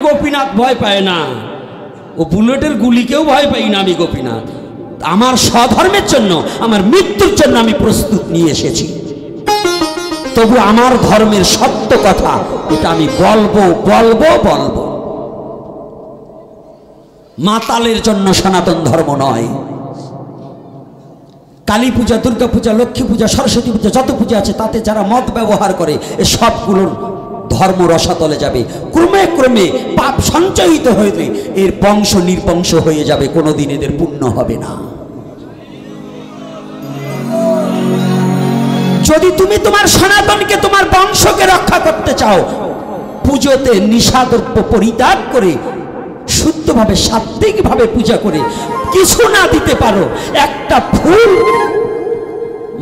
গোপীনাথ ভয় পায় না, ও বুলেটের গুলিকেও ভয় পাই না আমি গোপীনাথ। আমার স্বধর্মের জন্য, আমার মৃত্যুর জন্য আমি প্রস্তুত নিয়ে এসেছি। তবু আমার ধর্মের সত্য কথা এটা আমি বলবো বলবো বলবো। মাতালের জন্য সনাতন ধর্ম নয়। কালী পূজা, দুর্গা পূজা, লক্ষ্মী পূজা, সরস্বতী পূজা, যত পূজা আছে তাতে যারা মদ ব্যবহার করে এ সবগুলোর ধর্ম রসাতলে যাবে। ক্রমে ক্রমে পাপ সঞ্চয়িত হয়ে এর বংশ নির্বংশ হয়ে যাবে, কোনোদিন এদের পুণ্য হবে না। যদি তুমি তোমার সনাতনকে, তোমার বংশকে রক্ষা করতে চাও, পুজোতে নিষাদ্রব্য পরিত্যাগ করে শুদ্ধভাবে সাত্ত্বিকভাবে পূজা করে কিছু না দিতে পারো, একটা ফুল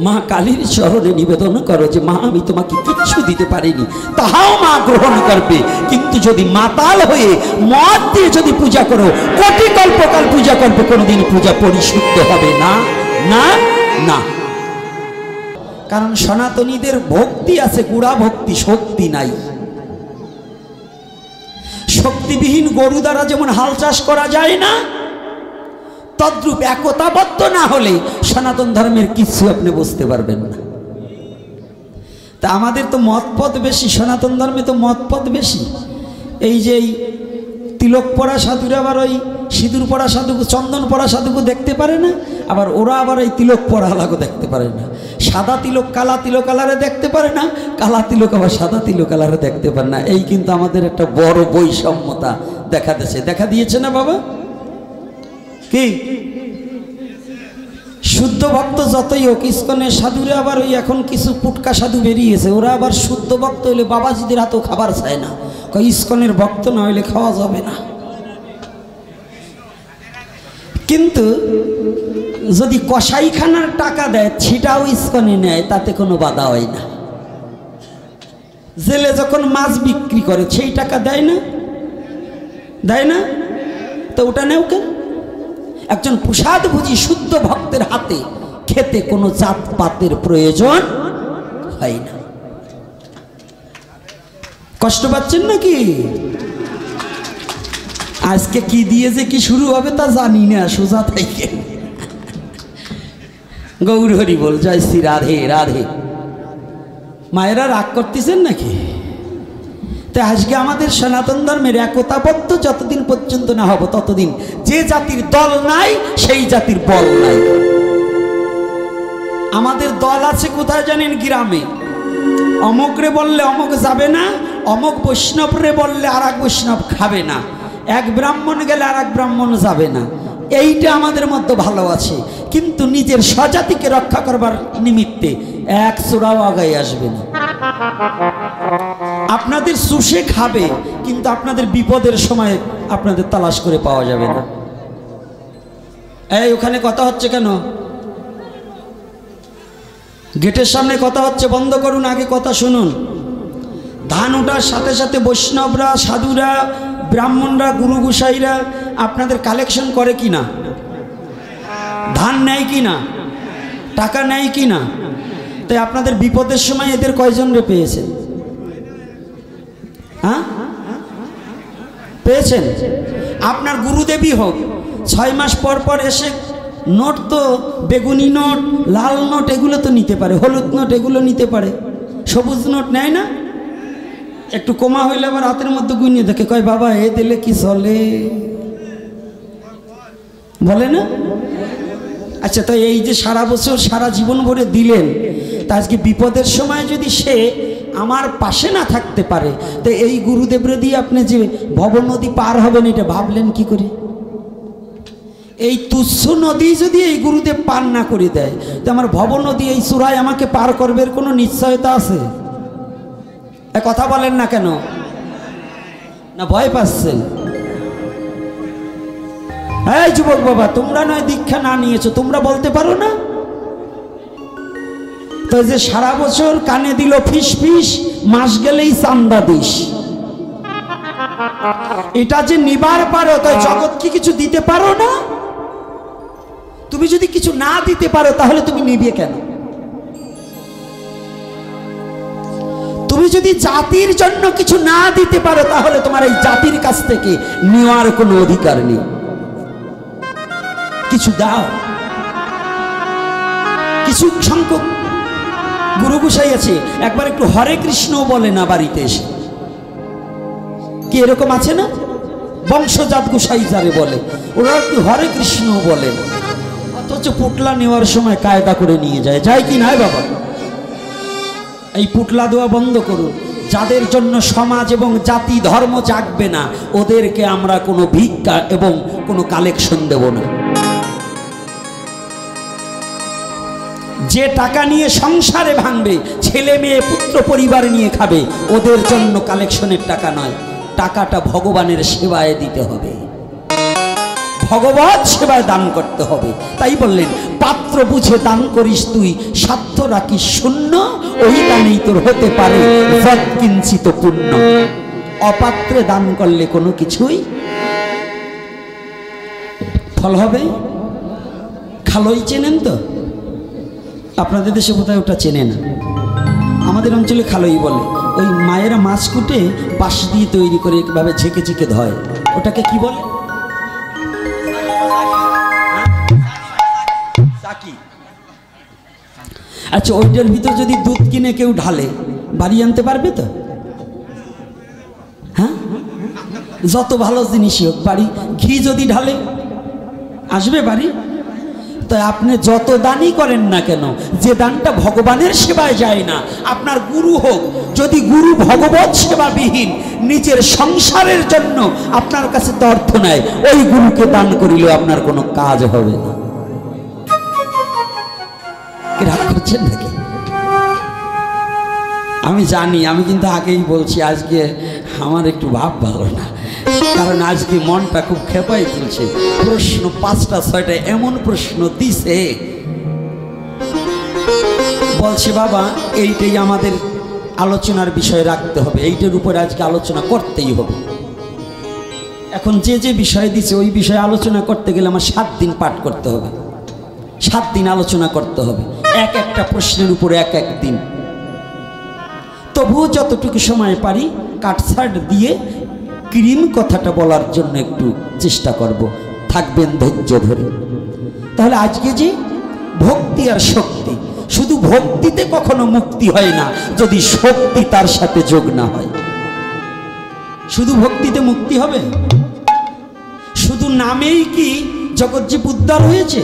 মা কালীর চরণে নিবেদন করো যে মা আমি তোমাকে কিচ্ছু দিতে পারিনি, তাহাও মা গ্রহণ করবে। কিন্তু যদি মাতাল হয়ে মদ দিয়ে যদি পূজা করো, কোটি কল্পকাল পূজা করবে, কোনোদিন পূজা পরিশুদ্ধ হবে না না না। কারণ সনাতনীদের ভক্তি আছে, গুড়া ভক্তি, শক্তি নাই। শক্তিবিহীন গরু দ্বারা যেমন হাল চাষ করা যায় না, তদ্রূপ একতাবদ্ধ না হলে সনাতন ধর্মের কিছু আপনি বুঝতে পারবেন না। তা আমাদের তো মতপথ বেশি, সনাতন ধর্মে তো মতপথ বেশি। এই যে তিলক পরা সাধুরা আবার ওই সিঁদুর পরা সাধুকে, চন্দন পরা সাধুকে দেখতে পারে না, আবার ওরা আবার এই তিলক পরা আলাগো দেখতে পারে না। সাদা তিলক কালা তিলক কালারে দেখতে পারে না, কালা তিলক আবার সাদা তিলক কালারে দেখতে পারে না। এই কিন্তু আমাদের একটা বড় বৈষম্যতা দেখা দিয়েছে না বাবা? কি শুদ্ধ ভক্ত যতই হোক, ইস্কনের সাধুরে আবার ওই এখন কিছু পুটকা সাধু বেরিয়েছে, ওরা আবার শুদ্ধ ভক্ত হইলে বাবাজিদের হাতেও খাবার চায় না, ইস্কনের ভক্ত না হইলে খাওয়া যাবে না। কিন্তু যদি কসাইখানার টাকা দেয় সেটাও ইস্কনে নেয়, তাতে কোনো বাধা হয় না। জেলে যখন মাছ বিক্রি করে সেই টাকা দেয় না, দেয় না, তো ওটা নেও কেন? একজন প্রসাদ বুঝি শুদ্ধ ভক্তের হাতে খেতে কোনো জাতপাতের প্রয়োজন হয় না। কষ্ট পাচ্ছেন নাকি? আজকে কি দিয়ে যে কি শুরু হবে তা জানি না, সোজা থেকে গৌর হরি বল, জয় শ্রী রাধে রাধে। মায়েরা রাগ করতেছেন নাকি? তাই আজকে আমাদের সনাতন ধর্মের একতাবদ্ধ যতদিন পর্যন্ত না হব, ততদিন যে জাতির দল নাই সেই জাতির বল নাই। আমাদের দল আছে কোথায় জানেন? গ্রামে। অমকরে বললে অমক যাবে না, অমক বৈষ্ণবরে বললে আর এক বৈষ্ণব খাবে না, এক ব্রাহ্মণ গেলে আর এক ব্রাহ্মণ যাবে না। এইটা আমাদের মধ্যে ভালো আছে, কিন্তু নিজের স্বজাতিকে রক্ষা করবার নিমিত্তে এক চোরাও আগাই আসবে না। আপনাদের চুষে খাবে, কিন্তু আপনাদের বিপদের সময় আপনাদের তালাশ করে পাওয়া যাবে না। এই ওখানে কথা হচ্ছে কেন? গেটের সামনে কথা হচ্ছে, বন্ধ করুন, আগে কথা শুনুন। ধান ওঠার সাথে সাথে বৈষ্ণবরা, সাধুরা, ব্রাহ্মণরা, গুরু গোসাইরা আপনাদের কালেকশন করে কি না? ধান নেয় কি না? টাকা নেয় কি না? তাই আপনাদের বিপদের সময় এদের কয়জন রে পেয়েছেন? হ্যাঁ পেয়েছেন? আপনার গুরুদেবী হোক, 6 মাস পর পর এসে নোট, তো বেগুনি নোট, লাল নোট এগুলো তো নিতে পারে, হলুদ নোট এগুলো নিতে পারে, সবুজ নোট নেয় না? একটু কমা হইলে আবার হাতের মধ্যে গুনিয়ে দেখে, কয় বাবা এ দিলে কি চলে, বলে না? আচ্ছা, তো এই যে সারা বছর সারা জীবন ভরে দিলেন, তা আজকে বিপদের সময় যদি সে আমার পাশে না থাকতে পারে, তো এই গুরুদেবরে দিয়ে আপনি যে ভব নদী পার হবেন এটা ভাবলেন কি করে? এই তুচ্ছ নদী যদি এই গুরুদেব পার না করে দেয়, তো আমার ভব নদী এই চূড়ায় আমাকে পার করবে কোনো নিশ্চয়তা আছে? কথা বলেন না কেন? না ভয় পাচ্ছেন? এই যুবক বাবা, তোমরা নয় দীক্ষা না নিয়েছো, তোমরা বলতে পারো না? তো যে সারা বছর কানে দিল ফিস ফিস, মাস গেলেই চান্দা দিস, এটা যে নিবার পারো, তাই জগৎ কি কিছু দিতে পারো না? তুমি যদি কিছু না দিতে পারো তাহলে তুমি নিবে কেন? তুমি তুমি যদি জাতির জন্য কিছু না দিতে পারো তাহলে তোমার এই জাতির কাছ থেকে নেওয়ার কোনো অধিকার নেই। কিছু দাও। কিছু সংখ্যক গুরু গোসাই আছে একবার একটু হরে কৃষ্ণ বলে না বাড়িতে এসে, কি এরকম আছে না? বংশজাত গোসাই যারে বলে ওরা একটু হরে কৃষ্ণ বলে, অথচ পুটলা নেওয়ার সময় কায়দা করে নিয়ে যায়। যায় কি না বাবা? এই পুটলা দেওয়া বন্ধ করুন। যাদের জন্য সমাজ এবং জাতি ধর্ম জাগবে না ওদেরকে আমরা কোনো ভিক্ষা এবং কোনো কালেকশন দেব না। যে টাকা নিয়ে সংসারে ভাঙবে, ছেলে মেয়ে পুত্র পরিবার নিয়ে খাবে, ওদের জন্য কালেকশনের টাকা নয়, টাকাটা ভগবানের সেবায় দিতে হবে, ভগবত সেবায় দান করতে হবে। তাই বললেন পাত্র বুঝে দান করিস তুই, স্বার্থ রাখিস শূন্য, ওই দানেই তোর হতে পারে যৎকিঞ্চিত পুণ্য। অপাত্রে দান করলে কোনো কিছুই ফল হবে। খালই চেনেন তো? আপনাদের দেশে বোধহয় ওটা চেনে না, আমাদের অঞ্চলে খালই বলে। ওই মায়েরা মাছ কুটে বাঁশ দিয়ে তৈরি করে একভাবে ঝেঁকে ঝেঁকে ধয়, ওটাকে কি বলে? আচ্ছা, ওইটার ভিতর যদি দুধ কিনে কেউ ঢালে বাড়ি আনতে পারবে তো? হ্যাঁ, যত ভালো জিনিসই হোক, বাড়ি ঘি যদি ঢালে আসবে বাড়ি? তাই আপনি যত দানই করেন না কেন, যে দানটা ভগবানের সেবায় যায় না, আপনার গুরু হোক, যদি গুরু ভগবত সেবাবিহীন নিজের সংসারের জন্য আপনার কাছে তো অর্থ নেয়, ওই গুরুকে দান করিলেও আপনার কোনো কাজ হবে না। রাগ করছেন নাকি? আমি জানি, আমি কিন্তু আগেই বলছি আজকে আমার একটু ভাব ভালো না, কারণ আজকে মনটা খুব খেপাই তুলছে। প্রশ্ন 5টা 6টা এমন প্রশ্ন দিছে, বলছে বাবা এইটাই আমাদের আলোচনার বিষয় রাখতে হবে, এইটার উপরে আজকে আলোচনা করতেই হবে। এখন যে যে বিষয় দিছে ওই বিষয়ে আলোচনা করতে গেলে আমার 7 দিন পাঠ করতে হবে, 7 দিন আলোচনা করতে হবে, এক একটা প্রশ্নের উপরে এক এক দিন। তবুও যতটুকু সময় পারি কাটছাট দিয়ে ক্রিম কথাটা বলার জন্য একটু চেষ্টা করব, থাকবেন ধৈর্য ধরে। তাহলে আজকে যে ভক্তি আর শক্তি, শুধু ভক্তিতে কখনো মুক্তি হয় না যদি শক্তি তার সাথে যোগ না হয়। শুধু ভক্তিতে মুক্তি হবে? শুধু নামেই কি জগজ্জীব উদ্ধার হয়েছে?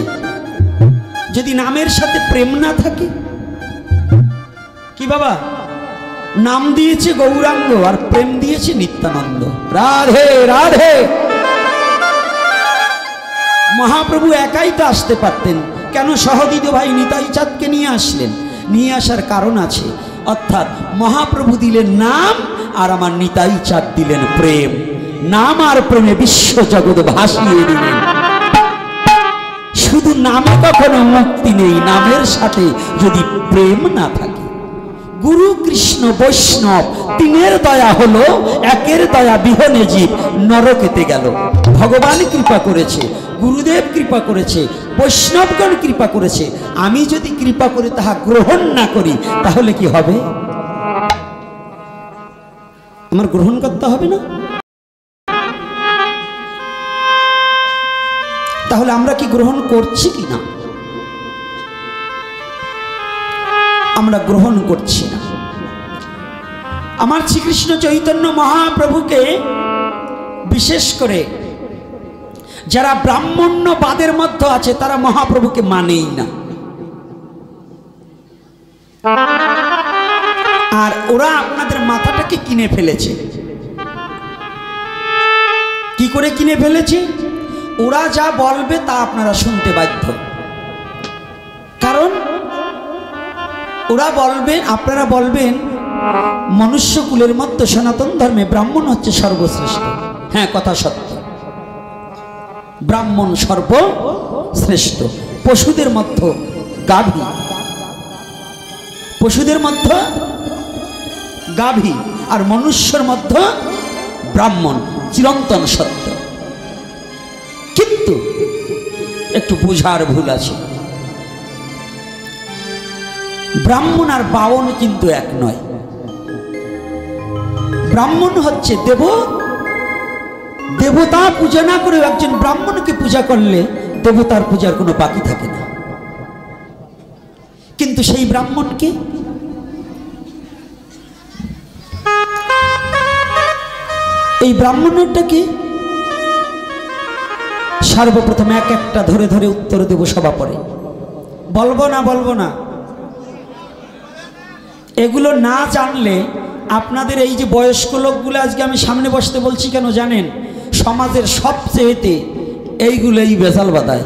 যদি নামের সাথে প্রেম না থাকে? কি বাবা, নাম দিয়েছে গৌরাঙ্গ আর প্রেম দিয়েছে নিত্যানন্দ। রাধে রাধে। মহাপ্রভু একাই তো আসতে পারতেন, কেন সহদিত ভাই নিতাই চাঁদকে নিয়ে আসলেন? নিয়ে আসার কারণ আছে, অর্থাৎ মহাপ্রভু দিলেন নাম আর আমার নিতাই চাঁদ দিলেন প্রেম। নাম আর প্রেমে বিশ্ব জগৎ ভাসিয়ে দিলেন। শুধু নামে কখনো মুক্তি নেই, নামের সাথে যদি প্রেম না থাকে। গুরু কৃষ্ণ বৈষ্ণব তিনের দয়া হলো, একের দয়া বিহনে জীব নরকেতে গেল। ভগবান কৃপা করেছে, গুরুদেব কৃপা করেছে, বৈষ্ণবগণ কৃপা করেছে। আমি যদি কৃপা করে তাহা গ্রহণ না করি তাহলে কি হবে? আমার গ্রহণ করতে হবে না? তাহলে আমরা কি গ্রহণ করছি কি না? আমরা গ্রহণ করছি না। আমার শ্রীকৃষ্ণ চৈতন্য মহাপ্রভুকে বিশেষ করে যারা ব্রাহ্মণ্যবাদের মধ্যে আছে তারা মহাপ্রভুকে মানেই না। আর ওরা আপনাদের মাথাটাকে কিনে ফেলেছে। কি করে কিনে ফেলেছে? ওরা যা বলবে তা আপনারা শুনতে বাধ্য। কারণ ওরা বলবেন, আপনারা বলবেন মনুষ্যকুলের মধ্যে সনাতন ধর্মে ব্রাহ্মণ হচ্ছে সর্বশ্রেষ্ঠ। হ্যাঁ, কথা সত্য, ব্রাহ্মণ সর্বশ্রেষ্ঠ। পশুদের মধ্যে গাভী, পশুদের মধ্যে গাভী, আর মনুষ্যের মধ্যে ব্রাহ্মণ, চিরন্তন সত্য। কিন্তু একটু বুঝার ভুল আছে। ব্রাহ্মণ আর বাউন কিন্তু এক নয়। ব্রাহ্মণ হচ্ছে দেবতা পূজা না করে একজন ব্রাহ্মণকে পূজা করলে দেবতার পূজার কোনো বাকি থাকে না। কিন্তু সেই ব্রাহ্মণকে এই ব্রাহ্মণটাকে সর্বপ্রথম এক একটা ধরে ধরে উত্তর দেব সভা পরে। বলবো না এগুলো না জানলে আপনাদের এই যে বয়স্ক লোকগুলো আজকে আমি সামনে বসতে বলছি কেন জানেন? সমাজের সবচেয়েতে এইগুলোই বেজাল বাঁধায়।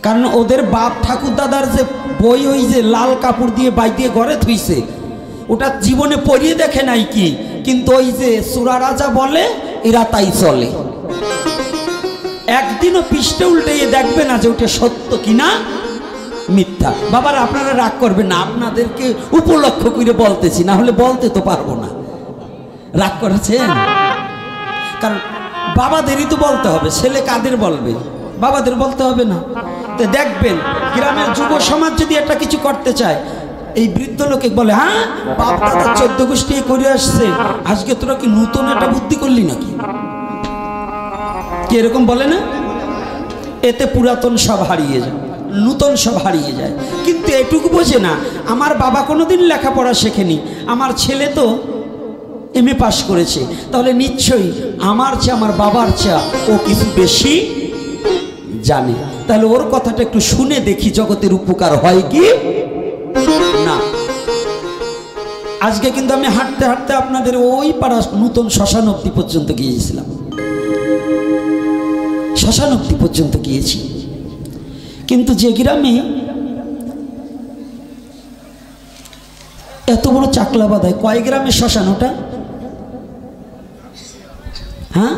কারণ ওদের বাপ ঠাকুর দাদার যে বই, ওই যে লাল কাপড় দিয়ে বাইদিয়ে ঘরে থুইছে, ওটা জীবনে পড়িয়ে দেখে নাই কি, কিন্তু ওই যে সুরা রাজা বলে এরা তাই চলে। একদিনও পৃষ্ঠে উল্টে দেখবে না যে ওটা সত্য কিনা মিথ্যা। বাবার আপনারা রাগ করবেন না, আপনাদেরকে উপলক্ষ করে বলতেছি, না হলে বলতে তো পারবো না। রাগ করেছেন? কারণ বাবাদেরই তো বলতে হবে, ছেলে কাদের বলবে? বাবাদের বলতে হবে না? তো দেখবেন গ্রামের যুব সমাজ যদি একটা কিছু করতে চায়, এই বৃদ্ধ লোকে বলে, হ্যাঁ বাপ দাদা 14 গোষ্ঠী করে আসছে, আজকে তোরা কি নতুন একটা বুদ্ধি করলি নাকি? কি এরকম বলে না? এতে পুরাতন সব হারিয়ে যায়, নূতন সব হারিয়ে যায়। কিন্তু এটুকু বোঝে না, আমার বাবা কোনোদিন লেখাপড়া শেখেনি, আমার ছেলে তো এমএ পাস করেছে, তাহলে নিশ্চয়ই আমার চেয়ে আমার বাবার চেয়ে ও কিছু বেশি জানে। তাহলে ওর কথাটা একটু শুনে দেখি জগতের উপকার হয় কি না। আজকে কিন্তু আমি হাঁটতে হাঁটতে আপনাদের ওই পাড়া নূতন শ্মশান অব্দি পর্যন্ত গিয়েছিলাম, শ্মশান অব্দি পর্যন্ত গিয়েছি। কিন্তু যে গ্রামে এত বড় চাকলা বাঁধায়, কয় গ্রামের শ্মশান ওটা? হ্যাঁ,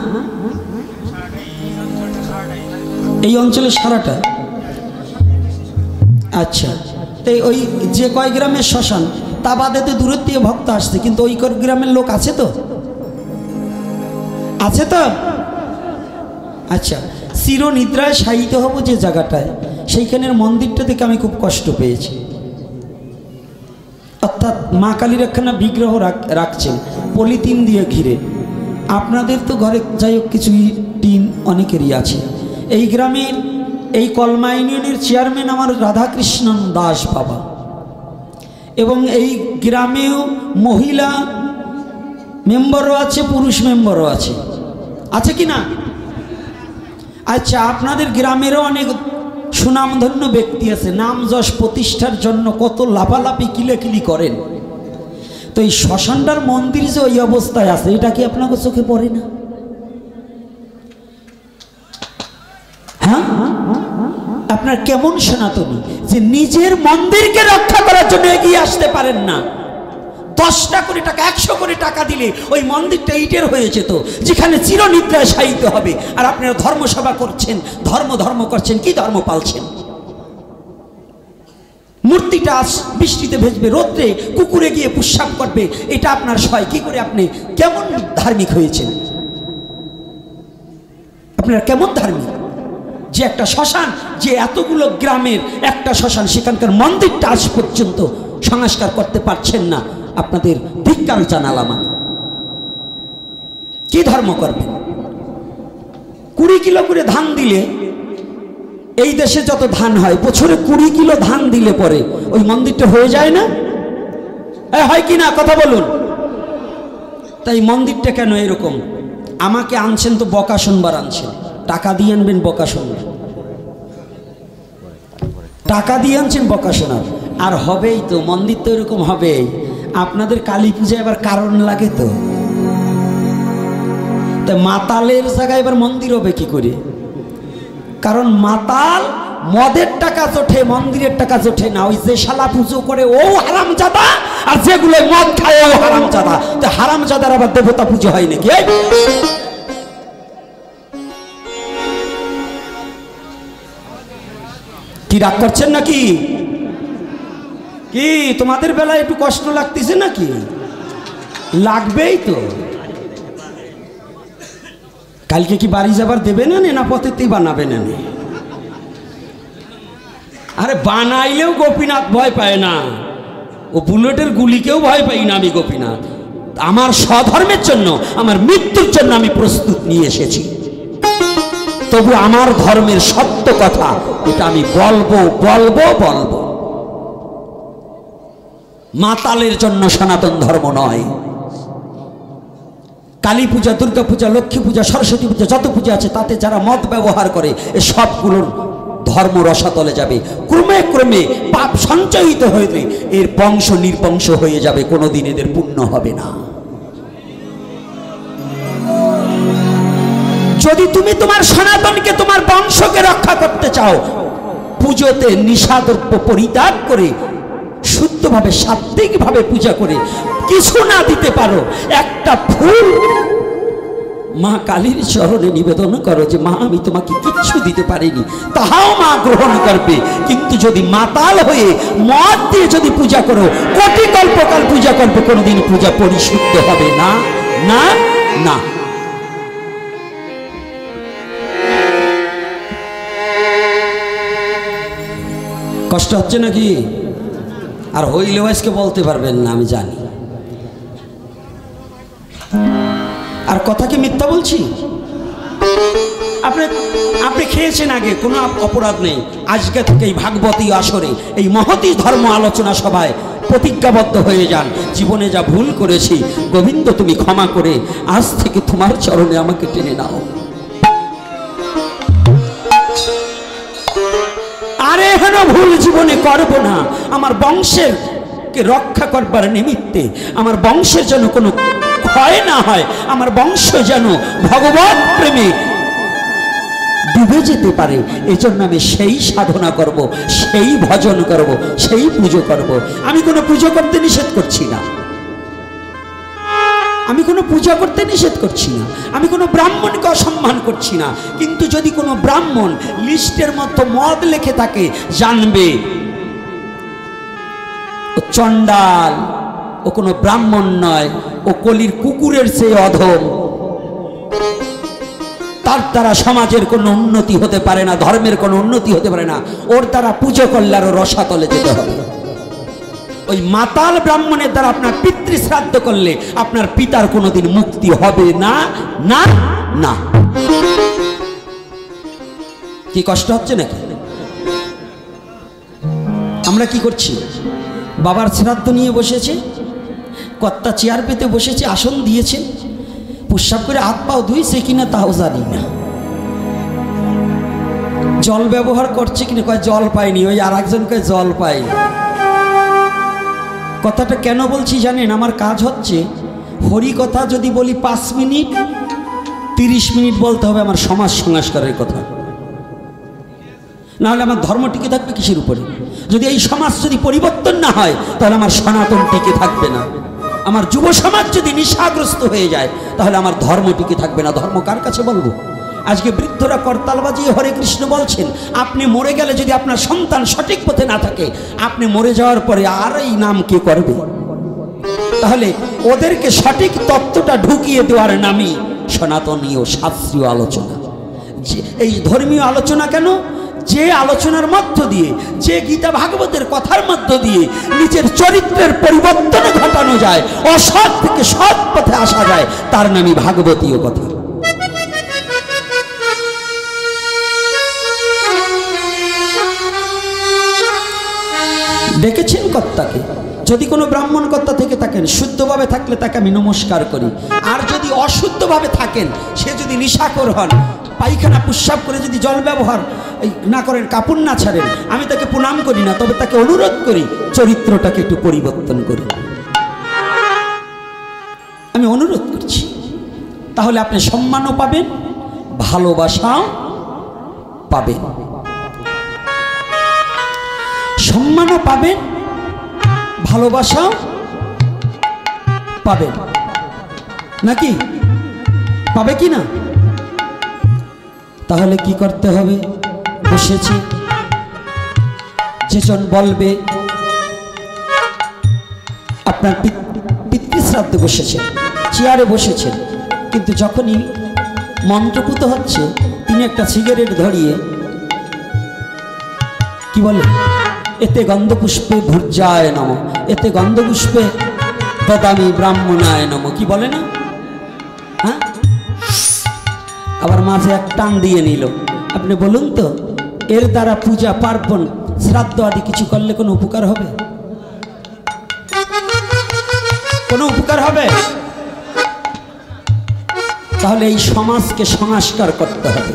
এই অঞ্চলের সারাটা। আচ্ছা, তাই ওই যে কয় গ্রামের শ্মশান তা বাদে তো দূরের দিয়ে ভক্ত আসছে, কিন্তু ওই গ্রামের লোক আছে তো? আছে তো? আচ্ছা, চিরনিদ্রায় শায়িত হব যে জায়গাটায়, সেইখানের মন্দিরটা থেকে আমি খুব কষ্ট পেয়েছি। অর্থাৎ মা কালীর একখানা বিগ্রহ রাখছেন পলিথিন দিয়ে ঘিরে। আপনাদের তো ঘরে যাই হোক কিছু টিন অনেকেরই আছে। এই গ্রামের এই কলমা ইউনিয়নের চেয়ারম্যান আমার রাধাকৃষ্ণন দাস বাবা, এবং এই গ্রামেও মহিলা মেম্বারও আছে, পুরুষ মেম্বারও আছে, আছে কি না? আচ্ছা, আপনাদের গ্রামেরও অনেক সুনামধন্য ব্যক্তি আছে, নাম যশ প্রতিষ্ঠার জন্য কত লাফালাফি কিলেকিলি করেন। তো এই শ্মশানটার মন্দির যে ওই অবস্থায় আছে, এটা কি আপনাকে চোখে পড়ে না? হ্যাঁ, আপনার কেমন সনাতনী যে নিজের মন্দিরকে রক্ষা করার জন্য এগিয়ে আসতে পারেন না? 10টা কোটি টাকা 100 কোটি টাকা দিলে ওই মন্দিরটা ইটের হয়ে যেত, যেখানে চিরনিদ্রায় শায়িত হবে। আর আপনারা ধর্মসভা করছেন, ধর্ম করছেন, কি ধর্ম পালছেন? মূর্তিটা বৃষ্টিতে ভেজবে, রোদ্রে কুকুরে গিয়ে প্রস্রাব করবে, এটা আপনার সয় কি করে? আপনি কেমন ধার্মিক হয়েছেন? আপনারা কেমন ধার্মিক যে একটা শ্মশান, যে এতগুলো গ্রামের একটা শ্মশান, সেখানকার মন্দিরটা আজ পর্যন্ত সংস্কার করতে পারছেন না? আপনাদের ধিক্কার জানালাম। কি ধর্ম করবেন? 20 কিলো করে ধান দিলে, এই দেশে যত ধান হয় বছরে 20 কিলো ধান দিলে পরে ওই মন্দিরটা হয়ে যায় না? হয় কি না? কথা বলুন। তাই মন্দিরটা কেন এরকম? আমাকে আনছেন তো বকা শুনবার আনছেন, টাকা দিয়ে আনবেন বকা শুনবেন, টাকা দিয়ে আনছেন বকা শোনার, আর হবেই তো, মন্দির তো এরকম হবেই। আপনাদের কালী পূজা এবার কারণ লাগে তো, মাতালের জায়গায় এবার মন্দির হবে কি করে? কারণ মাতাল মদের টাকা জোটে, মন্দিরের টাকা জোটে না। ওই যে শালা পুজো করে ও হারামজাদা, আর যেগুলো মদ খায় ও হারামজাদা। তো হারামজাদার আবার দেবতা পুজো হয় নাকি? কি রাগ করছেন নাকি? কি তোমাদের বেলায় একটু কষ্ট লাগতেছে নাকি? লাগবেই তো। কালকে কি বাড়ি যাবার দেবে না, না পথেতেই বানাবে না? আরে বানাইলেও গোপীনাথ ভয় পায় না, ও বুলেটের গুলিকেও ভয় পাই না আমি গোপীনাথ। আমার স্বধর্মের জন্য, আমার মৃত্যুর জন্য আমি প্রস্তুত নিয়ে এসেছি। তবু আমার ধর্মের সত্য কথা এটা আমি বলবো বলবো বলবো। মাতালের জন্য সনাতন ধর্ম নয়। কালী পূজা, দুর্গা পূজা, লক্ষ্মী পূজা, সরস্বতী পূজা, যত পূজা আছে তাতে যারা মদ ব্যবহার করে এ সবগুলোর ধর্ম রসাতলে যাবে। ক্রমে ক্রমে পাপ সঞ্চয়িত হয়ে এর বংশ নির্বংশ হয়ে যাবে, কোনোদিন এদের পুণ্য হবে না। যদি তুমি তোমার সনাতনকে, তোমার বংশকে রক্ষা করতে চাও, পুজোতে নিষাদ্রব্য পরিত্যাগ করে শুদ্ধভাবে সাত্ত্বিকভাবে পূজা করে কিছু না দিতে পারো, একটা ফুল মা কালীর চরণে নিবেদন করো যে মা আমি তোমাকে কিচ্ছু দিতে পারিনি, তাহাও মা গ্রহণ করবে। কিন্তু যদি মাতাল হয়ে মদ দিয়ে যদি পূজা করো, কোটি কল্পকাল পূজা করবে, কোনোদিন পূজা পরিশুদ্ধ হবে না, না, না। কষ্ট হচ্ছে নাকি? আর হইলেও আজকে বলতে পারবেন না আমি জানি। আর কথা কি মিথ্যা বলছি? আপনি খেয়েছেন আগে, কোনো অপরাধ নেই। আজকে থেকে এই ভাগবতী আসরে, এই মহতী ধর্ম আলোচনা সভায় প্রতিজ্ঞাবদ্ধ হয়ে যান, জীবনে যা ভুল করেছি গোবিন্দ তুমি ক্ষমা করে আজ থেকে তোমার চরণে আমাকে টেনে নাও। আরে হেন ভুল জীবনে করব না। আমার বংশের কে রক্ষা করবার নিমিত্তে, আমার বংশের যেন কোনো ক্ষয় না হয়, আমার বংশ যেন ভগবত প্রেমে ডুবে যেতে পারে, এই জন্য আমি সেই সাধনা করব, সেই ভজন করব, সেই পুজো করব। আমি কোনো পুজো করতে নিষেধ করছি না, আমি কোনো পূজা করতে নিষেধ করছি না, আমি কোনো ব্রাহ্মণকে অসম্মান করছি না। কিন্তু যদি কোনো ব্রাহ্মণ লিস্টের মধ্যে মদ লেখে থাকে, জানবে ও চণ্ডাল, ও কোনো ব্রাহ্মণ নয়, ও কলির কুকুরের চেয়ে অধম। তার দ্বারা সমাজের কোনো উন্নতি হতে পারে না, ধর্মের কোনো উন্নতি হতে পারে না। ওর দ্বারা পুজো করলে আরো রসাতলে যেতে হবে। ওই মাতাল ব্রাহ্মণের দ্বারা আপনার পিতৃ শ্রাদ্ধ করলে আপনার পিতার কোনোদিন মুক্তি হবে না, না, না। কি কষ্ট হচ্ছে নাকি? আমরা কি করছি? বাবার শ্রাদ্ধ নিয়ে বসেছে, কর্তা চেয়ার পেতে বসেছে, আসন দিয়েছে, প্রস্রাব করে হাত পাও ধুইছে কিনা তাও জানি না। জল ব্যবহার করছে কিনা, কয় জল পাইনি। ওই আর একজন কয় জল পাই। কথাটা কেন বলছি জানেন? আমার কাজ হচ্ছে হরি কথা যদি বলি 5 মিনিট, 30 মিনিট বলতে হবে আমার সমাজ সংস্কারের কথা, নাহলে আমার ধর্ম টিকে থাকবে কিসের উপরে? যদি এই সমাজ যদি পরিবর্তন না হয় তাহলে আমার সনাতন টিকে থাকবে না। আমার যুব সমাজ যদি নেশাগ্রস্ত হয়ে যায় তাহলে আমার ধর্ম টিকে থাকবে না। ধর্ম কার কাছে বলবো? আজকে বৃদ্ধরা করতাল বাজিয়ে হরে কৃষ্ণ বলছেন। আপনি মরে গেলে যদি আপনার সন্তান সঠিক পথে না থাকে, আপনি মরে যাওয়ার পরে আর এই নাম কে করবে? তাহলে ওদেরকে সঠিক তত্ত্বটা ঢুকিয়ে দেওয়ার নামই সনাতনীয় শাস্ত্রীয় আলোচনা। এই ধর্মীয় আলোচনা কেন? যে আলোচনার মধ্য দিয়ে, যে গীতা ভাগবতের কথার মধ্য দিয়ে নিজের চরিত্রের পরিবর্তন ঘটানো যায়, অসৎ থেকে সৎ পথে আসা যায়, তার নামই ভাগবতীয় কথা। ডেকেছেন কর্তাকে, যদি কোনো ব্রাহ্মণ কর্তা থেকে থাকেন, শুদ্ধভাবে থাকলে তাকে আমি নমস্কার করি। আর যদি অশুদ্ধভাবে থাকেন, সে যদি নিশাখোর হন, পায়খানা প্রস্রাব করে যদি জল ব্যবহার না করেন, কাপড় না ছাড়েন, আমি তাকে প্রণাম করি না, তবে তাকে অনুরোধ করি চরিত্রটাকে একটু পরিবর্তন করি। আমি অনুরোধ করছি, তাহলে আপনি সম্মানও পাবেন, ভালোবাসাও পাবেন। সম্মানও পাবেন, ভালোবাসাও পাবেন, নাকি পাবে কি না? তাহলে কি করতে হবে? বসেছি, যেজন বলবে আপনার পিতৃশ্রাদ্ধে বসেছেন, চেয়ারে বসেছেন, কিন্তু যখনই মন্ত্রপুত হচ্ছে তিনি একটা সিগারেট ধরিয়ে কি বলে, এতে গন্ধপুষ্পে ভূর্জায় নম, এতে গন্ধপুষ্পে দদামি ব্রাহ্মণায় নম, কি বলে না? হ্যাঁ, আবার মাঝে এক টান দিয়ে নিল। আপনি বলুন তো, এর দ্বারা পূজা পার্বণ শ্রাদ্ধ আদি কিছু করলে কোনো উপকার হবে? কোনো উপকার হবে? তাহলে এই সমাজকে সংস্কার করতে হবে।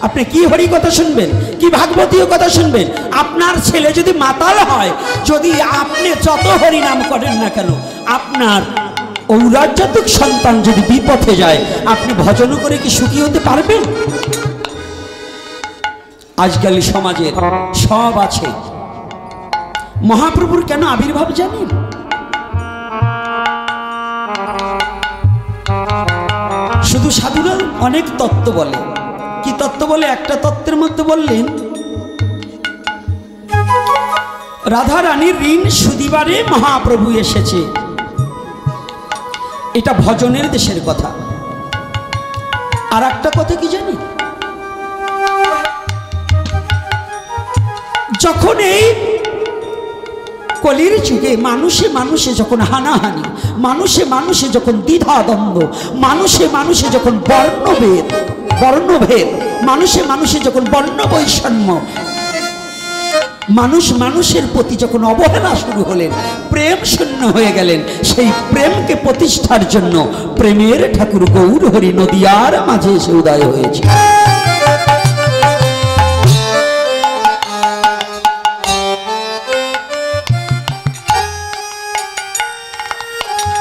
আপনি কি হরি কথা শুনবেন, কি ভাগবতীয় কথা শুনবেন? আপনার ছেলে যদি মাতাল হয়, যদি আপনি যত হরি নাম করেন না কেন, আপনার ঔরাজ্যাতিক সন্তান যদি বিপথে যায়, আপনি ভজন করে কি সুখী হতে পারবেন? আজকাল সমাজের সব আছে। মহাপ্রভুর কেন আবির্ভাব জানেন? শুধু সাধুরা অনেক তত্ত্ব বলে। কি তত্ত্ব বলে? একটা তত্ত্বের মধ্যে বললেন, রাধা রানীর ঋণ সুদিবারে মহাপ্রভু এসেছে। এটা ভজনের দেশের কথা। আর একটা কথা কি জানি, যখন এই কলির যুগে মানুষে মানুষে যখন হানাহানি, মানুষে মানুষে যখন দ্বিধাদ্বন্দ্ব, মানুষে মানুষে যখন বর্ণভেদ, মানুষে মানুষে যখন বর্ণ বৈষম্য, মানুষ মানুষের প্রতি যখন অবহেলা শুরু হলেন, প্রেম শূন্য হয়ে গেলেন, সেই প্রেমকে প্রতিষ্ঠার জন্য প্রেমের ঠাকুর গৌর হরি নদিয়ার মাঝে এসে উদয় হয়েছে।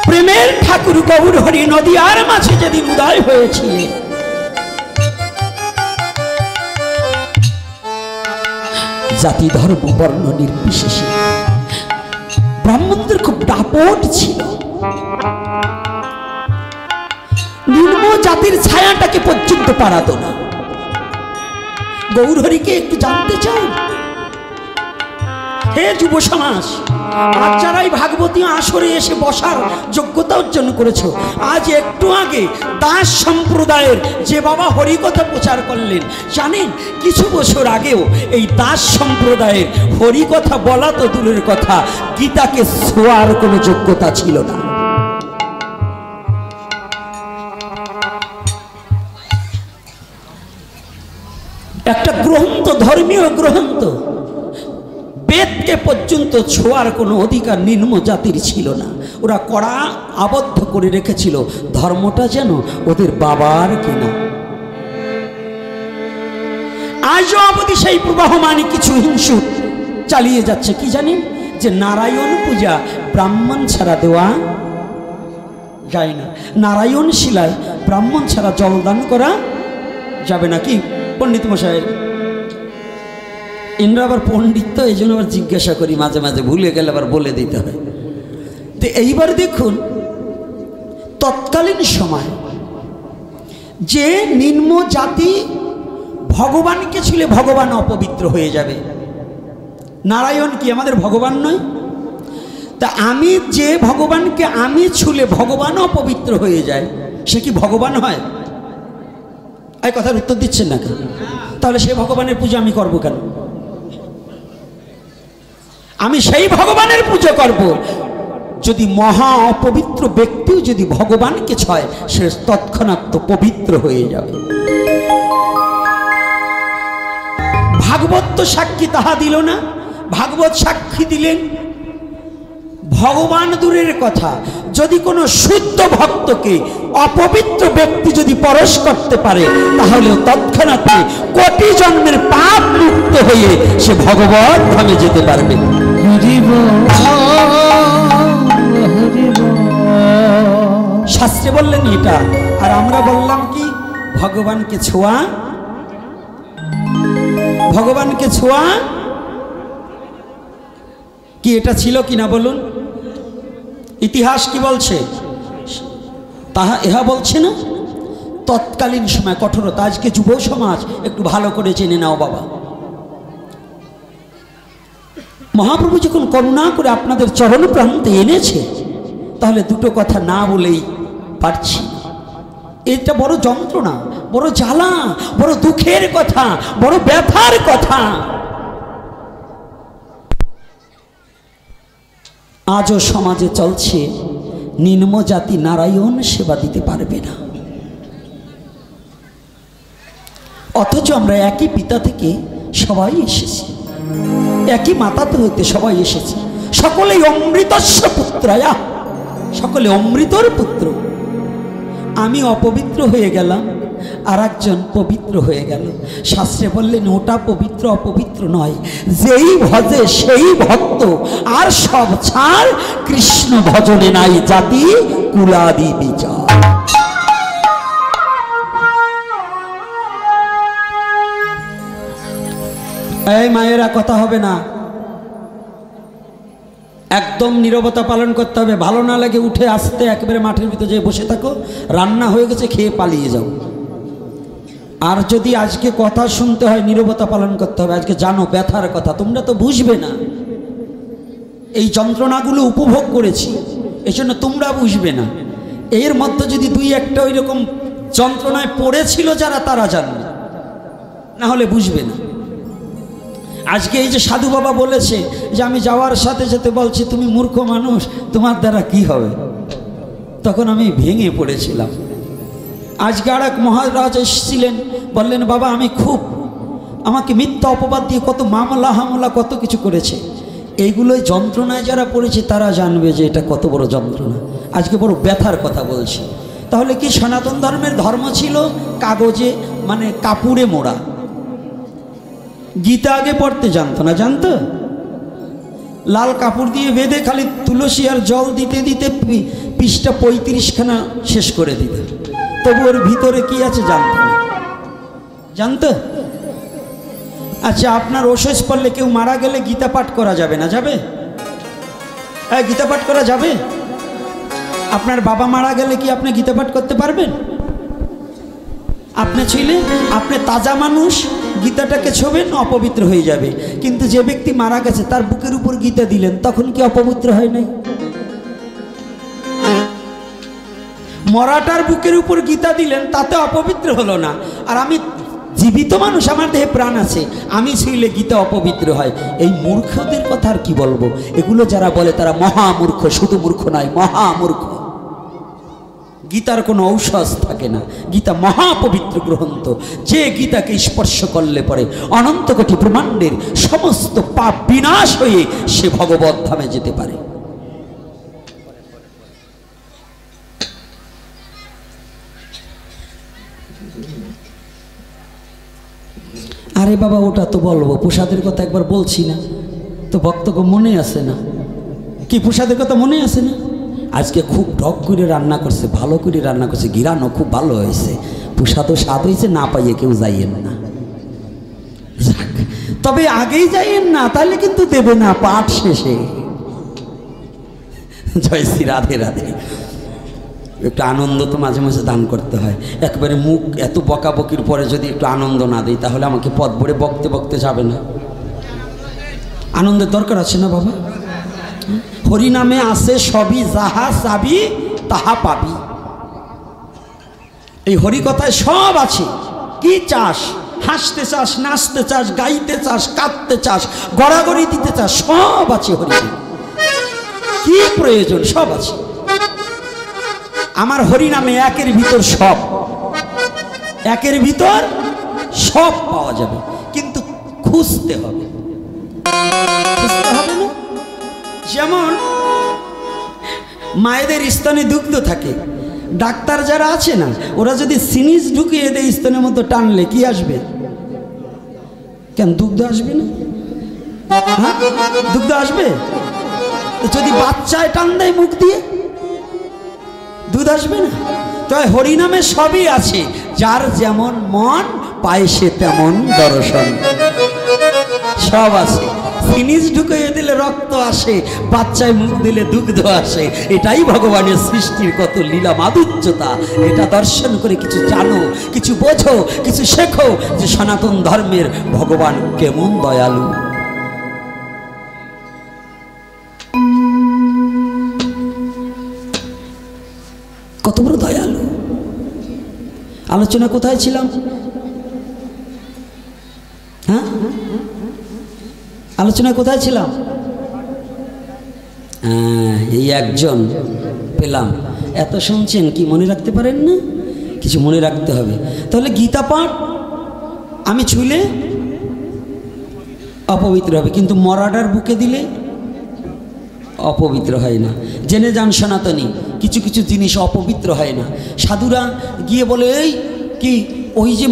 প্রেমের ঠাকুর গৌর হরি নদিয়ার মাঝে যেদিন উদয় হয়েছে, জাতি ধর্ম বর্ণ নির্বিশেষে ব্রাহ্মণদের খুব দাপট ছিল। নিম্ন জাতির ছায়াটাকে পর্যন্ত পারাতো না। গৌর হরিকে একটু জানতে চান? হে যুব সমাজ, আজ যারাই ভাগবতী আসরে এসে বসার যোগ্যতা অর্জন করেছো, আজ একটু আগে দাস সম্প্রদায়ের যে বাবা হরিকথা প্রচার করলেন, জানেন কিছু বছর আগেও এই দাস সম্প্রদায়ের হরিকথা বলা তো দূরের কথা, গীতাকে ছোঁয়ার কোনো যোগ্যতা ছিল না। একটা গ্রন্থ, ধর্মীয় গ্রন্থ, বেদকে পর্যন্ত ছোঁয়ার কোনো অধিকার নিম্ন জাতির ছিল না। ওরা কড়া আবদ্ধ করে রেখেছিল, ধর্মটা যেন ওদের বাবার কিনা। আজও অবধি সেই প্রবাহমান কিছু হিংসুক চালিয়ে যাচ্ছে। কি জানেন? যে নারায়ণ পূজা ব্রাহ্মণ ছাড়া দেওয়া যায় না, নারায়ণ শিলায় ব্রাহ্মণ ছাড়া জলদান করা যাবে না। কি পণ্ডিত মশাই? ইন্দ্র আবার পণ্ডিত তো, এই জন্য আবার জিজ্ঞাসা করি, মাঝে মাঝে ভুলে গেলে আবার বলে দিতে হয়। তো এইবার দেখুন, তৎকালীন সময় যে নিম্ন জাতি ভগবানকে ছুলে ভগবান অপবিত্র হয়ে যাবে। নারায়ণ কি আমাদের ভগবান নয়? তা আমি যে ভগবানকে আমি ছুলে ভগবান অপবিত্র হয়ে যায়, সে কি ভগবান হয়? এই কথার উত্তর দিচ্ছেন না কেন? তাহলে সেই ভগবানের পুজো আমি করব কেন? আমি সেই ভগবানের পুজো করব যদি মহা অপবিত্র ব্যক্তিও যদি ভগবানকে ছয়, সে তৎক্ষণাৎ পবিত্র হয়ে যাবে। ভাগবত তো সাক্ষী তাহা দিল না, ভাগবত সাক্ষী দিলেন। ভগবান দূরের কথা, যদি কোনো শুদ্ধ ভক্তকে অপবিত্র ব্যক্তি যদি পরশ করতে পারে, তাহলে তৎক্ষণাৎ কোটি জন্মের পাপ মুক্ত হয়ে সে ভগবত ধামে যেতে পারবে। শাস্ত্রে বললেন এটা, আর আমরা বললাম কি ভগবানকে ছোঁয়া, ভগবানকে ছোঁয়া কি এটা ছিল কিনা বলুন? ইতিহাস কি বলছে? তাহা ইহা বলছে না। তৎকালীন সময় কঠোরতা। আজকে যুব সমাজ একটু ভালো করে জেনে নাও বাবা, মহাপ্রভু যখন করুণা করে আপনাদের চরণ প্রান্তে এনেছে, তাহলে দুটো কথা না বলেই পারছি। এটা বড় যন্ত্রণা, বড় জ্বালা, বড় দুঃখের কথা, বড় ব্যথার কথা। আজও সমাজে চলছে নিম্নজাতি নারায়ণ সেবা দিতে পারবে না, অথচ আমরা একই পিতা থেকে সবাই এসেছি, একই মাতা হইতে সবাই এসেছি, সকলেই অমৃতস্য পুত্রায়া, সকলে অমৃতর পুত্র। আমি অপবিত্র হয়ে গেলাম, আর একজন পবিত্র হয়ে গেল। শাস্ত্রে বললেন ওটা পবিত্র অপবিত্র নয়, যেই ভজে সেই ভক্ত, আর সব ছাড় কৃষ্ণ ভজনে নাই জাতি কুলাদি বিচার। এই মায়েরা কথা হবে না, একদম নীরবতা পালন করতে হবে। ভালো না লাগে উঠে আসতে একেবারে মাঠের ভিতরে যেয়ে বসে থাকো, রান্না হয়ে গেছে খেয়ে পালিয়ে যাও। আর যদি আজকে কথা শুনতে হয় নীরবতা পালন করতে হবে। আজকে জানো ব্যথার কথা, তোমরা তো বুঝবে না, এই যন্ত্রণাগুলো উপভোগ করেছি, এজন্য তোমরা বুঝবে না। এর মধ্যে যদি দুই একটা ওই রকম যন্ত্রণায় পড়েছিল যারা, তারা জানবে, না হলে বুঝবে না। আজকে এই যে সাধু বাবা বলেছে যে আমি যাওয়ার সাথে সাথে বলছি তুমি মূর্খ মানুষ, তোমার দ্বারা কি হবে, তখন আমি ভেঙে পড়েছিলাম। আজকে আর এক মহারাজ এসেছিলেন, বললেন বাবা আমি খুব, আমাকে মিথ্যা অপবাদ দিয়ে কত মামলা হামলা কত কিছু করেছে। এইগুলোই যন্ত্রণায় যারা পড়েছে তারা জানবে যে এটা কত বড় যন্ত্রণা। আজকে বড় ব্যথার কথা বলছি। তাহলে কি সনাতন ধর্মের ধর্ম ছিল কাগজে মানে কাপড়ে মোড়া। গীতা আগে পড়তে জানতো না, জানতো? লাল কাপড় দিয়ে বেঁধে খালি তুলসী আর জল দিতে দিতে পৃষ্ঠা 35খানা শেষ করে দিত, তবু ওর ভিতরে কি আছে জানতো না, জানতো? আচ্ছা আপনার ওষুধ পড়লে কেউ মারা গেলে গীতা পাঠ করা যাবে না, যাবে? হ্যাঁ গীতা পাঠ করা যাবে। আপনার বাবা মারা গেলে কি আপনি গীতা পাঠ করতে পারবেন? আপনি ছিলে, আপনি তাজা মানুষ, গীতাটাকে ছোবেন অপবিত্র হয়ে যাবে। কিন্তু যে ব্যক্তি মারা গেছে তার বুকের উপর গীতা দিলেন, তখন কি অপবিত্র হয় নাই? মরাটার বুকের উপর গীতা দিলেন, তাতে অপবিত্র হলো না। আর আমি জীবিত মানুষ, আমার দেহে প্রাণ আছে, আমি ছিলে গীতা অপবিত্র হয়। এই মূর্খদের কথা আর কি বলবো। এগুলো যারা বলে তারা মহামূর্খ, শুধু মূর্খ নয় মহামূর্খ। গীতার কোনো ঔষধ থাকে না, গীতা মহাপবিত্র গ্রন্থ। যে গীতাকে স্পর্শ করলে পরে অনন্ত কোটি ব্রহ্মাণ্ডের সমস্ত পাপ বিনাশ হয়ে সে ভগবত ধামে যেতে পারে। আরে বাবা ওটা তো বলবো, প্রসাদের কথা একবার বলছি না তো, ভক্তকে মনে আসে না কি? প্রসাদের কথা মনে আসে না? আজকে খুব টক করে রান্না করছে, ভালো করে রান্না করছে, গিরানো খুব ভালো হয়েছে, প্রসাদও স্বাদ হয়েছে, না পাইয়ে কেউ যাইয়েন না। তবে আগেই যাইয়েন না, তাহলে কিন্তু দেবে না পাঠ শেষে। জয় শ্রী রাধে রাধে। একটু আনন্দ তো মাঝে মাঝে দান করতে হয়। একবারে মুখ এত বকাবকির পরে যদি একটু আনন্দ না দিই, তাহলে আমাকে পথ ভরে বকতে বকতে যাবে না। আনন্দের দরকার আছে না বাবা? হরিনামে আসে সবই, যাহা চাবি তাহা পাবি। এই হরি কথায় সব আছে। কি চাস? হাসতে চাস, নাচতে চাস, গাইতে চাস, কাঁদতে চাস, গড়াগড়ি দিতে চাস, সব আছে হরি। কি প্রয়োজন? সব আছে আমার হরি নামে। একের ভিতর সব, একের ভিতর সব পাওয়া যাবে, কিন্তু খুঁজতে হবে। খুঁজতে হবে না? যেমন মায়েদের স্তনে দুগ্ধ থাকে, ডাক্তার যারা আছে না, ওরা যদি সিরিঞ্জ ঢুকিয়ে দেয় স্তনের মতো টানলে কি আসবে? কেন দুগ্ধ আসবে না? হ্যাঁ দুগ্ধ আসবে। যদি বাচ্চায় টান দেয় মুখ দিয়ে, দুধ আসবে না? তাই হরিনামে সবই আছে, যার যেমন মন পায় সে তেমন দর্শন। সব আছে। সিরিঞ্জ ঢুকিয়ে দিলে রক্ত আসে, বাচ্চায় মুখ দিলে দুগ্ধ আসে। এটাই ভগবানের সৃষ্টির কত লীলা মাধুর্যতা। এটা দর্শন করে কিছু জানো, কিছু বোঝো, কিছু শেখো যে সনাতন ধর্মের ভগবান কেমন দয়ালু। কত বড় দয়ালু। আলোচনা কোথায় ছিলাম? হ্যাঁ আলোচনা কোথায় ছিলাম? এই একজন পেলাম। এত শুনছেন, কি মনে রাখতে পারেন না? কিছু মনে রাখতে হবে। তাহলে গীতা পাঠ আমি ছুঁলে অপবিত্র হবে, কিন্তু মরাডার বুকে দিলে অপবিত্র হয় না। জেনে যান সনাতনী, কিছু কিছু জিনিস অপবিত্র হয় না। সাধুরা গিয়ে বলে, এই কি ওই যে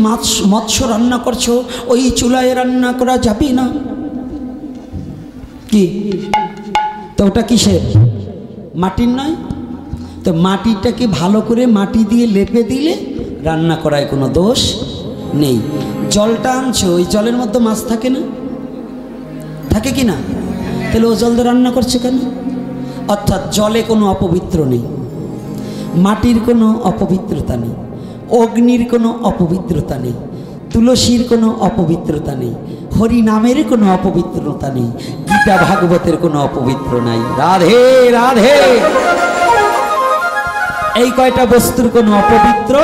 মৎস্য রান্না করছো, ওই চুলায় রান্না করা যাবে না কি? তো ওটা কিসের? মাটির নয় তো? মাটিটাকে ভালো করে মাটি দিয়ে লেপে দিলে রান্না করায় কোনো দোষ নেই। জলটা আনছো, ওই জলের মধ্যে মাছ থাকে না? থাকে কি না? তাহলে ও জল দিয়ে রান্না করছে কেন? অর্থাৎ জলে কোনো অপবিত্র নেই, মাটির কোনো অপবিত্রতা নেই, অগ্নির কোনো অপবিত্রতা নেই, তুলসীর কোনো অপবিত্রতা নেই, হরি নামের কোনো অপবিত্রতা নেই, গীতা ভাগবতের কোনো অপবিত্র নাই। রাধে রাধে। এই কয়টা বস্তুর কোনো অপবিত্র